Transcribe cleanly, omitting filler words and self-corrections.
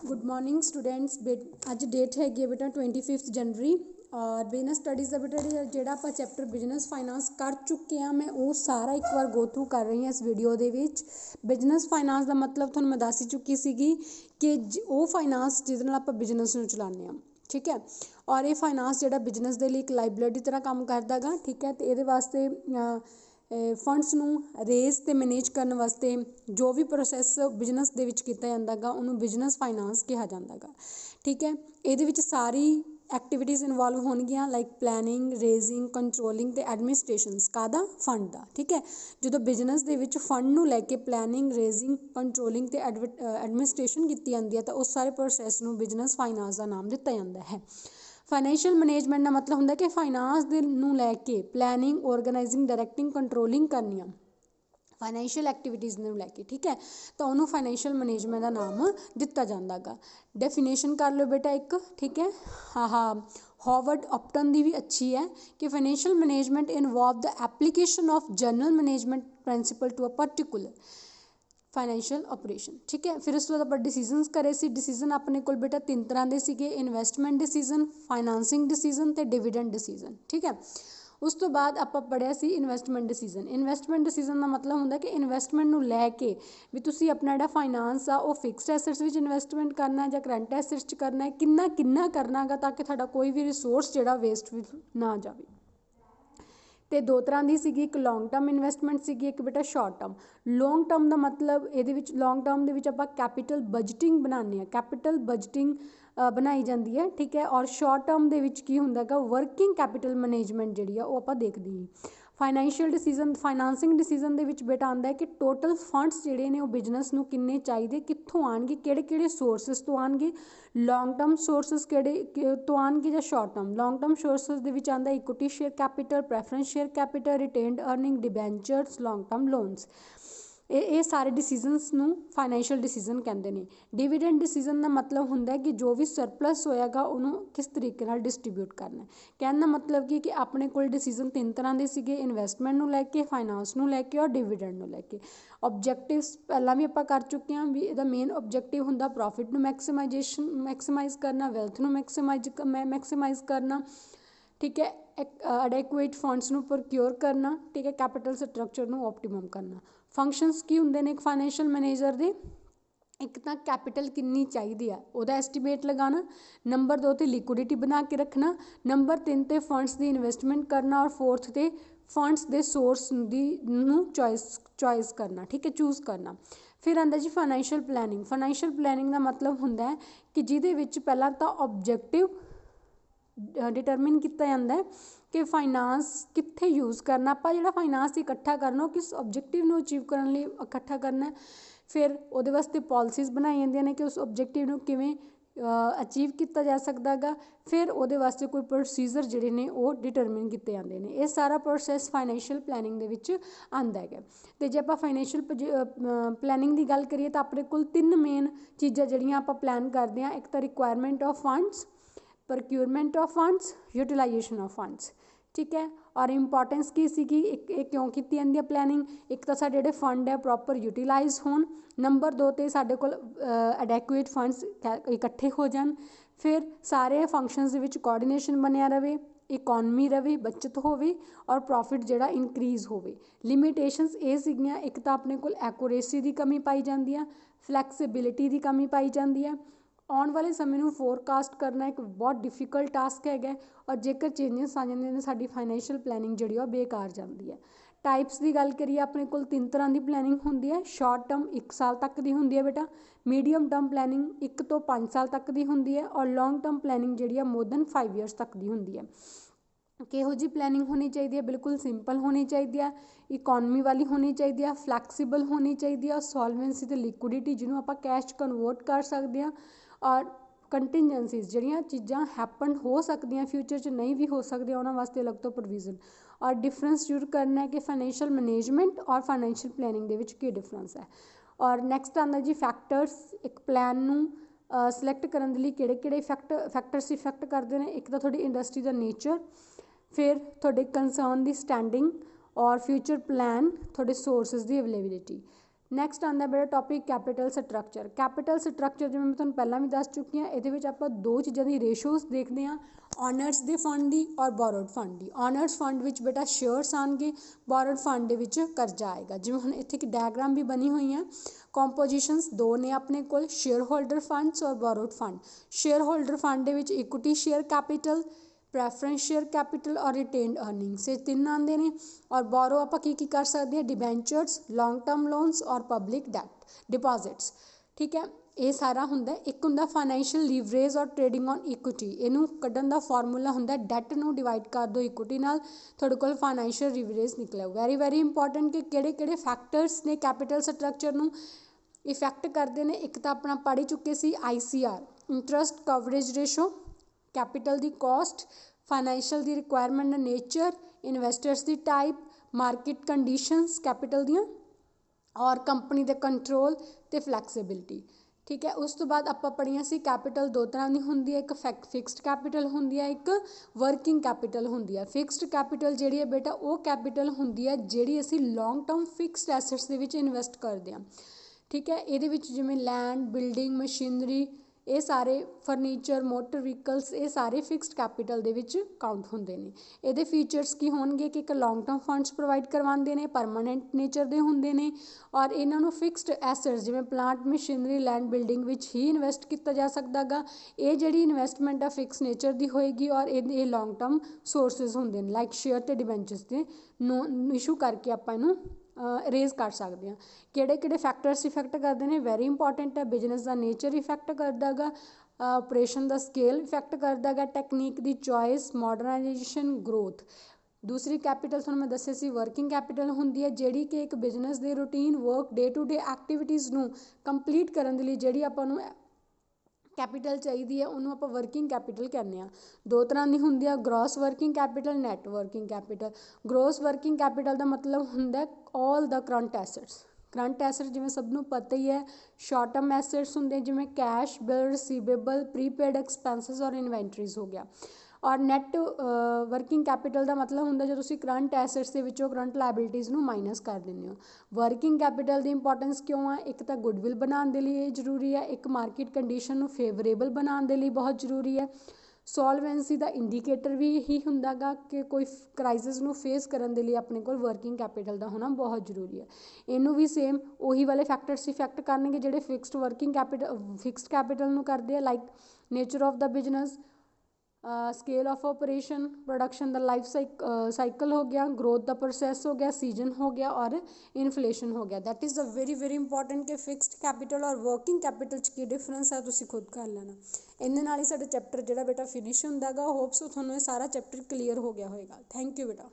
Good morning students. अज date हैगी बेटा 25 जनवरी और बिजनेस स्टडीज़ का बेटा जोड़ा आप चैप्टर बिजनेस फाइनांस कर चुके हैं मैं वो सारा एक बार गो थ्रू कर रही हूँ इस वीडियो के बिजनेस फाइनांस का मतलब थोड़ा मैं दस ही चुकी सी कि वो फाइनांस जिस आप बिजनेस में चलाने हैं, ठीक है। और ये फाइनांस जो बिजनेस के लिए एक लाइबिलिटी तरह काम करता गा, ठीक है। तो ये वास्ते फंड्स ਨੂੰ रेज ਤੇ मैनेज करने वास्ते जो भी प्रोसैस बिजनेस ਦੇ ਵਿੱਚ ਕੀਤਾ ਜਾਂਦਾ ਗਾ ਉਹਨੂੰ बिजनेस फाइनांस ਕਿਹਾ ਜਾਂਦਾ ਗਾ, ठीक है। ਇਹਦੇ ਵਿੱਚ ਸਾਰੀ एक्टिविटीज़ इन्वॉल्व होणगियां लाइक प्लैनिंग, रेजिंग, कंट्रोलिंग ते एडमिनिस्ट्रेशन कादा फंड का, ठीक है। जो बिजनेस ਦੇ ਵਿੱਚ फंड ਨੂੰ लैके प्लैनिंग, रेजिंग, कंट्रोलिंग ते एडमिनिस्ट्रेशन की जाती है तो उस सारे प्रोसैस ਨੂੰ बिजनेस फाइनांस का नाम दिता जाता है। फाइनैशियल मैनेजमेंट का मतलब होंगे कि फाइनांस दे नूं लैके प्लैनिंग, ऑर्गेनाइजिंग, डायरैक्टिंग, कंट्रोलिंग करनी फाइनैशियल एक्टिविटीज़ नूं लैके, ठीक है। तो उन्होंने फाइनैशियल मैनेजमेंट का नाम दिता जाता गा। डेफिनेशन कर लो बेटा एक, ठीक है। हाँ, हॉवर्ड अपटन की भी अच्छी है कि financial management involve the application of general management principle to a particular financial operation, ठीक है। फिर उस बाद आप डिसीजनस करे सी। डिसीजन अपने को बेटा तीन तरह के सीगे, इन्वेस्टमेंट डिसीजन, फाइनांसिंग डिसीजन ते डिविडेंड डिसीजन, ठीक है। उस तो बाद आप पढ़िया सी इन्वेस्टमेंट डिसीजन। इन्वेस्टमेंट डिसीजन का मतलब होंगे कि इन्वेस्टमेंट नूं लैके भी तुसी अपना जिहड़ा फाइनांस आ वो फिक्सड एसेट्स विच इन्वेस्टमेंट करना है या करंट एसेट्स च करना है, किन्ना किन्ना करना गा ताकि तुहाडा कोई भी रिसोर्स जिहड़ा वेस्ट ना जाए। तो दो तरह की सी, एक लॉन्ग टर्म इन्वेस्टमेंट सी, एक बेटा शॉर्ट टर्म। लॉन्ग टर्म का मतलब ये लॉन्ग टर्म के आप कैपिटल बजटिंग बनाने, कैपिटल बजटिंग बनाई जाती है, ठीक है। और शॉर्ट टर्म के होंगे वर्किंग कैपिटल मैनेजमेंट जी वो आप देखते हैं। फाइनैशियल डिसीजन, फाइनांसिंग डिसीजन के बेटा आता है कि टोटल फंड्स जोड़े ने बिजनेस नूं किन्ने चाहिए, कित्थों आएंगे, किहड़े सोर्सिस तो आएंगे, लॉन्ग टर्म सोर्सिस किहड़े तो आएंगे या short term. Long term sources दे विच आंदा equity share capital, preference share capital, retained earning, debentures, long term loans. ये सारे डिसीजनस नूं फाइनैशियल डिसीजन कहते हैं। डिविडेंड डिसीजन का मतलब होंगे कि जो भी सरप्लस होएगा उन्होंने किस तरीके नाल डिस्ट्रीब्यूट करना है। कहने का मतलब कि अपने को डिसीजन तीन तरह के सीगे, इन्वेस्टमेंट नूं लैके, फाइनांस नूं लैके और डिविडेंड नूं लैके। ऑब्जैक्टिव्स पहला भी आप कर चुके हैं भी इसका मेन ऑब्जैक्टिव होंदा प्रॉफिट नूं मैक्सीमाइज़ करना, वैल्थ नूं मैक्सीमाइज़ करना, ठीक है। एडेकुएट फंड्स नूं प्रोक्योर करना, ठीक है। कैपिटल स्ट्रक्चर नूं ऑप्टिमम करना। फंक्शनस की होंदे ने एक फाइनैशियल मैनेजर दे, एक तो कैपिटल कितनी चाहिए है वह एस्टीमेट लगाना, नंबर 2 तो लिक्विडिटी बना के रखना, नंबर 3 तो फंड्स की इन्वेस्टमेंट करना और 4th तो फंड्स के सोर्स की चॉइस करना, ठीक है, चूज करना। फिर आंदा जी फाइनैशियल प्लैनिंग। फाइनैशियल प्लैनिंग का मतलब होंदा है कि जिहदे विच पहला तो ऑब्जैक्टिव डिटरमिन किया जाता है कि फाइनांस कित्थे यूज़ करना, आप जो फाइनांस इकट्ठा करना किस ऑब्जैक्टिव को अचीव करने लिए इकट्ठा करना है। फिर वो वास्ते पॉलिसीज़ बनाई जांदियां ने कि उस ऑब्जैक्टिव को किवें अचीव किया जा सकता गा। फिर वो वास्ते कोई प्रोसीजर जिहड़े ने वो डिटरमिन किए जाते हैं। ये सारा प्रोसैस फाइनैशियल प्लैनिंग दे विच आंदा है। तो जे आप फाइनैशियल प्लैनिंग की गल करिए तो अपने को 3 मेन चीज़ां जिहड़ियां आप प्लैन करते हैं, एक तो requirement of funds, procurement of funds, utilisation of funds, ठीक है। और इंपॉर्टेंस की सी एक क्यों की जाती है प्लैनिंग, एक तो साडे जिहड़े फंड है प्रॉपर यूटिलाइज होण, नंबर 2 तो साडे कोल एडेकुएट फंड्स इकट्ठे हो जान, फिर सारे फंक्शनस दे विच कोआर्डिनेशन बनिया रहे, इकॉनमी रहे, बचत होवे और प्रॉफिट जिहड़ा इनक्रीज़ होवे। लिमिटेशनस ये सीगियां, एक तो अपने कोल एक्यूरेसी की कमी पाई जाती है, फ्लैक्सीबिलिटी की कमी पाई जाती है। आने वाले समय में फोरकास्ट करना एक बहुत डिफिकल्ट टास्क है और जेकर चेंजेस आ जाते हैं साडी फाइनैशियल प्लैनिंग जी बेकार जाती है। टाइप्स की गल करिए अपने को 3 तरह की प्लैनिंग होंदी है। शॉर्ट टर्म 1 साल तक की होंदी है बेटा, मीडियम टर्म प्लैनिंग 1 तो 5 साल तक की होंदी है और लॉन्ग टर्म प्लैनिंग जी मोर दैन 5 ईयर्स तक की होंदी है। किहो जी प्लैनिंग होनी चाहिए, बिल्कुल सिंपल होनी चाहिए, इकॉनमी वाली होनी चाहिए, फ्लैक्सीबल होनी चाहिए और सॉल्वेंसी तो लिक्विडिटी जिन्होंने आप कैश कन्वर्ट कर सकते हैं और कंटिजेंसीज जिहड़ियां चीज़ां हैपन हो सकदियां फ्यूचर च नहीं भी हो सकदियां उन्होंने वास्ते अलग तो प्रोविजन। और डिफरेंस जरूर करना है कि फाइनैशियल मैनेजमेंट और फाइनैशियल प्लैनिंग दे विच की डिफरेंस है। और नैक्सट आंदा जी फैक्टर्स, एक प्लैन नूं सिलैक्ट करने लिए किहड़े फैक्टर्स इफैक्ट करते हैं। एक तो थोड़ी इंडस्ट्री का नेचर, फिर थोड़े कंसर्न की स्टैंडिंग और फ्यूचर प्लैन, थोड़े सोर्सिस की अवेलेबिलिटी। ਨੈਕਸਟ ਆਉਂਦਾ ਬੇਟਾ topic capital structure. Capital structure ਜਿਵੇਂ ਮੈਂ ਤੁਹਾਨੂੰ ਪਹਿਲਾਂ ਵੀ ਦੱਸ ਚੁੱਕੀ ਹਾਂ, ਇਹਦੇ ਵਿੱਚ ਆਪਾਂ ਦੋ ਚੀਜ਼ਾਂ ਦੀ ਰੇਸ਼ੋਜ਼ ਦੇਖਦੇ ਹਾਂ, ਓਨਰਸ ਦੇ ਫੰਡ ਦੀ ਔਰ ਬੋਰੋਡ ਫੰਡ ਦੀ। ਓਨਰਸ ਫੰਡ ਵਿੱਚ ਬੇਟਾ ਸ਼ੇਅਰਸ ਆਉਣਗੇ, ਬੋਰੋਡ ਫੰਡ ਦੇ ਵਿੱਚ ਕਰਜ਼ਾ ਆਏਗਾ। ਜਿਵੇਂ ਹੁਣ ਇੱਥੇ ਇੱਕ ਡਾਇਗਰਾਮ ਵੀ ਬਣੀ ਹੋਈ ਹੈ, ਕੰਪੋਜੀਸ਼ਨਸ ਦੋ ਨੇ ਆਪਣੇ ਕੋਲ, ਸ਼ੇਅਰ ਹੋਲਡਰ ਫੰਡਸ ਔਰ ਬੋਰੋਡ ਫੰਡ। ਸ਼ੇਅਰ ਹੋਲਡਰ ਫੰਡ ਦੇ ਵਿੱਚ equity share capital, preference share capital ਔਰ ਰਿਟੇਨਡ ਅਰਨਿੰਗਸ, ਇਹ ਤਿੰਨ ਆਉਂਦੇ ਨੇ। ਔਰ ਬੋਰੋ ਆਪਾਂ ਕੀ ਕੀ ਕਰ ਸਕਦੇ ਹਾਂ, ਡਿਬੈਂਚਰਸ, ਲੌਂਗ ਟਰਮ ਲੋਨਸ ਔਰ ਪਬਲਿਕ ਡੈਟ ਡਿਪੋਜ਼ਿਟਸ। ਠੀਕ ਹੈ, ਇਹ ਸਾਰਾ ਹੁੰਦਾ। ਇੱਕ ਹੁੰਦਾ ਫਾਈਨੈਂਸ਼ੀਅਲ ਲੀਵਰੇਜ ਔਰ ਟ੍ਰੇਡਿੰਗ ਔਨ ਇਕੁਇਟੀ। ਇਹਨੂੰ ਕੱਢਣ ਦਾ ਫਾਰਮੂਲਾ ਹੁੰਦਾ ਡੈਟ ਨੂੰ ਡਿਵਾਈਡ ਕਰ ਦਿਓ ਇਕੁਇਟੀ ਨਾਲ, ਤੁਹਾਡੇ ਕੋਲ ਫਾਈਨੈਂਸ਼ੀਅਲ ਲੀਵਰੇਜ ਨਿਕਲਿਆ। ਵੈਰੀ ਵੈਰੀ ਇੰਪੋਰਟੈਂਟ ਕਿ ਕਿਹੜੇ ਕਿਹੜੇ ਫੈਕਟਰਸ ਨੇ ਕੈਪੀਟਲ ਸਟਰਕਚਰ ਨੂੰ ਇਫੈਕਟ ਕਰਦੇ ਨੇ। ਇੱਕ ਤਾਂ ਆਪਣਾ ਪੜ੍ਹ ਹੀ ਚੁੱਕੇ ਸੀ ICR, interest coverage ratio, capital ਦੀ ਕੋਸਟ, ਫਾਈਨੈਂਸ਼ੀਅਲ ਦੀ ਰਿਕੁਆਇਰਮੈਂਟ ਦਾ ਨੇਚਰ, ਇਨਵੈਸਟਰਸ ਦੀ ਟਾਈਪ, ਮਾਰਕੀਟ ਕੰਡੀਸ਼ਨਸ ਕੈਪੀਟਲ ਦੀਆਂ, ਔਰ ਕੰਪਨੀ ਦੇ ਕੰਟਰੋਲ ਅਤੇ ਫਲੈਕਸੀਬਿਲਿਟੀ। ਠੀਕ ਹੈ, ਉਸ ਤੋਂ ਬਾਅਦ ਆਪਾਂ ਪੜ੍ਹੀਆਂ ਸੀ ਕੈਪੀਟਲ ਦੋ ਤਰ੍ਹਾਂ ਦੀ ਹੁੰਦੀ ਹੈ, ਇੱਕ ਫਿਕਸਡ ਕੈਪੀਟਲ ਹੁੰਦੀ ਹੈ, ਇੱਕ ਵਰਕਿੰਗ ਕੈਪੀਟਲ ਹੁੰਦੀ ਹੈ। ਫਿਕਸਡ ਕੈਪੀਟਲ ਜਿਹੜੀ ਹੈ ਬੇਟਾ ਉਹ ਕੈਪੀਟਲ ਹੁੰਦੀ ਹੈ ਜਿਹੜੀ ਅਸੀਂ ਲੌਂਗ ਟਰਮ ਫਿਕਸਡ ਐਸੈਟਸ ਦੇ ਵਿੱਚ ਇਨਵੈਸਟ ਕਰਦੇ ਹਾਂ। ਠੀਕ ਹੈ, ਇਹਦੇ ਵਿੱਚ ਜਿਵੇਂ ਲੈਂਡ, ਬਿਲਡਿੰਗ, ਮਸ਼ੀਨਰੀ, ਇਹ ਸਾਰੇ ਫਰਨੀਚਰ, ਮੋਟਰ ਵਹੀਕਲਸ, ਇਹ ਸਾਰੇ ਫਿਕਸਡ ਕੈਪੀਟਲ ਦੇ ਵਿੱਚ ਕਾਊਂਟ ਹੁੰਦੇ ਨੇ। ਇਹਦੇ ਫੀਚਰਸ ਕੀ ਹੋਣਗੇ ਕਿ ਇੱਕ ਲੌਂਗ ਟਰਮ ਫੰਡਸ ਪ੍ਰੋਵਾਈਡ ਕਰਵਾਉਂਦੇ ਨੇ, ਪਰਮਾਨੈਂਟ ਨੇਚਰ ਦੇ ਹੁੰਦੇ ਨੇ, ਔਰ ਇਹਨਾਂ ਨੂੰ ਫਿਕਸਡ ਐਸੈਟਸ ਜਿਵੇਂ ਪਲਾਂਟ, ਮਸ਼ੀਨਰੀ, ਲੈਂਡ, ਬਿਲਡਿੰਗ ਵਿੱਚ ਹੀ ਇਨਵੈਸਟ ਕੀਤਾ ਜਾ ਸਕਦਾ ਗਾ। ਇਹ ਜਿਹੜੀ ਇਨਵੈਸਟਮੈਂਟ ਆ ਫਿਕਸ ਨੇਚਰ ਦੀ ਹੋਏਗੀ, ਔਰ ਇਹ ਲੌਂਗ ਟਰਮ ਸੋਰਸਿਸ ਹੁੰਦੇ ਨੇ, ਲਾਈਕ ਸ਼ੇਅਰ ਅਤੇ ਡਿਬੈਂਚਰਸ ਦੇ ਇਸ਼ੂ ਕਰਕੇ ਆਪਾਂ ਇਹਨੂੰ ਰੇਜ਼ ਕਰ ਸਕਦੇ ਹਾਂ। ਕਿਹੜੇ ਕਿਹੜੇ ਫੈਕਟਰਸ ਇਫੈਕਟ ਕਰਦੇ ਨੇ, ਵੈਰੀ ਇੰਪੋਰਟੈਂਟ ਹੈ। ਬਿਜ਼ਨਸ ਦਾ ਨੇਚਰ ਇਫੈਕਟ ਕਰਦਾ ਗਾ, ਆਪਰੇਸ਼ਨ ਦਾ ਸਕੇਲ ਇਫੈਕਟ ਕਰਦਾ ਗਾ, ਟੈਕਨੀਕ ਦੀ ਚੋਇਸ, ਮਾਡਰਨਾਈਜੇਸ਼ਨ, ਗਰੋਥ। ਦੂਸਰੀ ਕੈਪੀਟਲ ਤੁਹਾਨੂੰ ਮੈਂ ਦੱਸਿਆ ਸੀ ਵਰਕਿੰਗ ਕੈਪੀਟਲ ਹੁੰਦੀ ਹੈ, ਜਿਹੜੀ ਕਿ ਇੱਕ ਬਿਜ਼ਨਸ ਦੇ routine work, day to day activities ਨੂੰ ਕੰਪਲੀਟ ਕਰਨ ਦੇ ਲਈ ਜਿਹੜੀ ਆਪਾਂ ਨੂੰ ਕੈਪੀਟਲ ਚਾਹੀਦੀ ਹੈ, ਉਹਨੂੰ ਆਪਾਂ ਵਰਕਿੰਗ ਕੈਪੀਟਲ ਕਹਿੰਦੇ ਹਾਂ। ਦੋ ਤਰ੍ਹਾਂ ਦੀ ਹੁੰਦੀ ਆ, gross working capital, net working capital. Gross working capital ਦਾ ਮਤਲਬ ਹੁੰਦਾ ਆਲ ਦਾ ਕਰੰਟ ਐਸੈਟਸ। ਕਰੰਟ ਐਸੈਟ ਜਿਵੇਂ ਸਭ ਨੂੰ ਪਤਾ ਹੀ ਹੈ, ਸ਼ਾਰਟ ਟਰਮ ਐਸੈਟਸ ਹੁੰਦੇ ਜਿਵੇਂ cash, bill, receivable, prepaid expenses ਔਰ ਇਨਵੈਂਟਰੀਜ਼ ਹੋ ਗਿਆ। ਔਰ ਨੈਟ ਵਰਕਿੰਗ ਕੈਪੀਟਲ ਦਾ ਮਤਲਬ ਹੁੰਦਾ ਜਦੋਂ ਤੁਸੀਂ ਕਰੰਟ ਐਸੈਟਸ ਦੇ ਵਿੱਚੋਂ ਕਰੰਟ ਲਾਇਬਿਲਿਟੀਜ਼ ਨੂੰ ਮਾਈਨਸ ਕਰ ਦਿੰਦੇ ਹੋ। ਵਰਕਿੰਗ ਕੈਪੀਟਲ ਦੀ ਇੰਪੋਰਟੈਂਸ ਕਿਉਂ ਆ, ਇੱਕ ਤਾਂ ਗੁੱਡਵਿਲ ਬਣਾਉਣ ਦੇ ਲਈ ਇਹ ਜ਼ਰੂਰੀ ਹੈ, ਇੱਕ ਮਾਰਕੀਟ ਕੰਡੀਸ਼ਨ ਨੂੰ ਫੇਵਰੇਬਲ ਬਣਾਉਣ ਦੇ ਲਈ ਬਹੁਤ ਜ਼ਰੂਰੀ ਹੈ। ਸੋਲਵੈਂਸੀ ਦਾ ਇੰਡੀਕੇਟਰ ਵੀ ਇਹੀ ਹੁੰਦਾ ਗਾ ਕਿ ਕੋਈ ਕ੍ਰਾਈਸਿਸ ਨੂੰ ਫੇਸ ਕਰਨ ਦੇ ਲਈ ਆਪਣੇ ਕੋਲ ਵਰਕਿੰਗ ਕੈਪੀਟਲ ਦਾ ਹੋਣਾ ਬਹੁਤ ਜ਼ਰੂਰੀ ਹੈ। ਇਹਨੂੰ ਵੀ ਸੇਮ ਉਹੀ ਵਾਲੇ ਫੈਕਟਰਸ ਇਫੈਕਟ ਕਰਨਗੇ ਜਿਹੜੇ ਫਿਕਸਡ ਕੈਪੀਟਲ ਨੂੰ ਕਰਦੇ ਆ, like nature of the business, scale of operation, production the life cycle ਹੋ ਗਿਆ, ਗਰੋਥ ਦਾ ਪ੍ਰੋਸੈਸ ਹੋ ਗਿਆ, ਸੀਜ਼ਨ ਹੋ ਗਿਆ, ਔਰ ਇਨਫਲੇਸ਼ਨ ਹੋ ਗਿਆ। That is a very very important ਕਿ ਫਿਕਸਡ ਕੈਪੀਟਲ ਔਰ ਵਰਕਿੰਗ ਕੈਪੀਟਲ 'ਚ ਕੀ ਡਿਫਰੈਂਸ ਹੈ, ਤੁਸੀਂ ਖੁਦ ਕਰ ਲੈਣਾ। ਇਹਦੇ ਨਾਲ ਹੀ ਸਾਡਾ ਚੈਪਟਰ ਜਿਹੜਾ ਬੇਟਾ ਫਿਨਿਸ਼ ਹੁੰਦਾ ਗਾ। ਹੋਪਸ ਤੁਹਾਨੂੰ ਇਹ ਸਾਰਾ ਚੈਪਟਰ ਕਲੀਅਰ ਹੋ ਗਿਆ ਹੋਏਗਾ। ਥੈਂਕ ਯੂ ਬੇਟਾ।